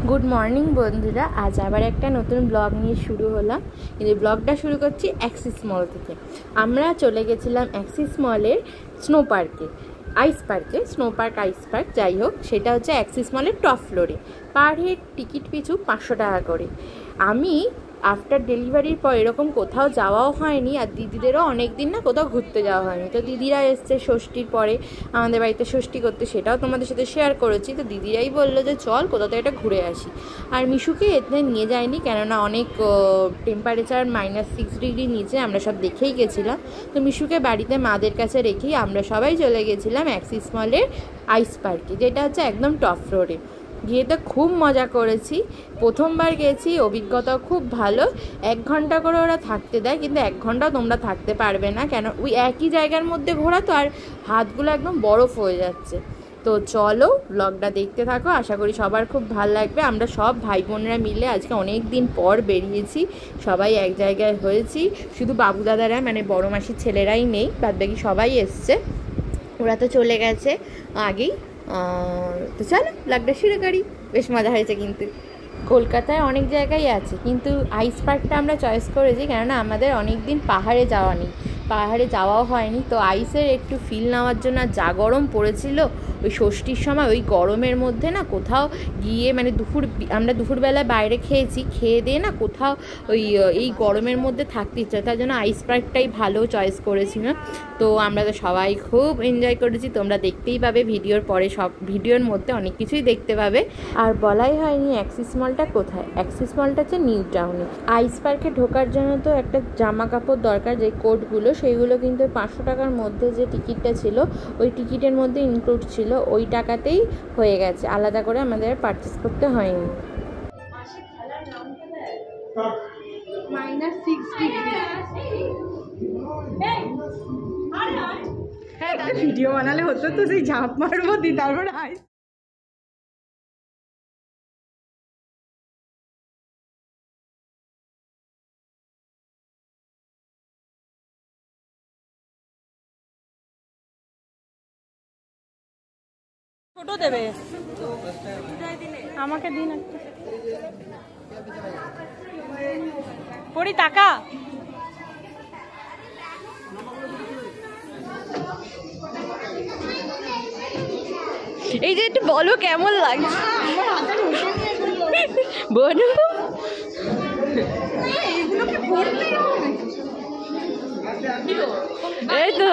Good morning বন্ধুরা, আজ আবার একটা নতুন ব্লগ নিয়ে শুরু হলাম। এই ব্লগটা শুরু করছি অ্যাক্সিস মল থেকে। আমরা চলে গেছিলাম অ্যাক্সিস মলের স্নো পার্কে, আইস পার্ক যাই হোক, সেটা হচ্ছে অ্যাক্সিস মলের টপ ফ্লোরে। পার হেড টিকিট পিছু 500 টাকা করে। আমি আফটার ডেলিভারির পর এরকম কোথাও যাওয়াও হয়নি, আর দিদিদেরও অনেক দিন না কোথাও ঘুরতে যাওয়া হয়নি। তো দিদিরা এসছে ষষ্ঠীর পরে আমাদের বাড়িতে ষষ্ঠী করতে, সেটাও তোমাদের সাথে শেয়ার করেছি। তো দিদিরাই বললো যে চল কোথাও তো এটা ঘুরে আসি। আর মিশুকে এতে নিয়ে যায়নি, কেননা অনেক টেম্পারেচার -6 ডিগ্রি নিচে, আমরা সব দেখেই গেছিলাম। তো মিশুকে বাড়িতে মাদের কাছে রেখেই আমরা সবাই চলে গেছিলাম অ্যাক্সিস মলের আইস পার্কে, যেটা হচ্ছে একদম টপ ফ্লোরে। গিয়ে তো খুব মজা করেছি, প্রথমবার গেছি, অভিজ্ঞতা খুব ভালো। 1 ঘন্টা করে ওরা থাকতে দেয়, কিন্তু 1 ঘন্টাও তোমরা থাকতে পারবে না, কেন ওই একই জায়গার মধ্যে ঘোরা তো, আর হাতগুলো একদম বরফ হয়ে যাচ্ছে। তো চলো ব্লগটা দেখতে থাকো, আশা করি সবার খুব ভালো লাগবে। আমরা সব ভাই বোনরা মিলে আজকে অনেক দিন পর বেরিয়েছি, সবাই এক জায়গায় হয়েছি। শুধু বাবু দাদারা মানে বড় মাসির ছেলেরাই নেই, বাদবাকি সবাই এসছে, ওরা তো চলে গেছে আগেই। তো চলো ব্লগটা শুরু করি। বেশ মজা হয়েছে, কিন্তু কলকাতায় অনেক জায়গায় আছে, কিন্তু আইস পার্কটা আমরা চয়েস করেছি কেননা আমাদের অনেক দিন পাহাড়ে যাওয়া নেই, পাহাড়ে যাওয়াও হয়নি। তো আইসের একটু ফিল নেওয়ার জন্য, যা গরম পড়েছিল ওই ষষ্ঠীর সময়, ওই গরমের মধ্যে না কোথাও গিয়ে মানে আমরা দুপুরবেলা বাইরে খেয়েছি, খেয়ে দিয়ে না কোথাও ওই এই গরমের মধ্যে থাকতে ইচ্ছা, তার জন্য আইস পার্কটাই ভালো চয়েস করেছিলাম। তো আমরা তো সবাই খুব এনজয় করেছি, তোমরা দেখতেই পাবে ভিডিওর পরে, সব ভিডিওর মধ্যে অনেক কিছুই দেখতে পাবে। আর বলাই হয়নি অ্যাক্সিস মলটা কোথায়। অ্যাক্সিস মলটা হচ্ছে নিউ টাউনে। আইস পার্কে ঢোকার জন্য তো একটা জামা কাপড় দরকার, যে কোটগুলো, সেইগুলো কিন্তু 500 টাকার মধ্যে যে টিকিটটা ছিল ওই টিকিটের মধ্যে ইনক্লুড ছিল, ওই টাকাতেই হয়ে গেছে, আলাদা করে আমাদের পারচেস করতে হয়নি। ভিডিও বানালে হতো তো, সেই ঝাঁপ মারবো দি তারপরে ছোট দেবে আমাকে দিন পড়ি টাকা। এই যে একটু বলো কেমন লাগছে, বলো। এই তো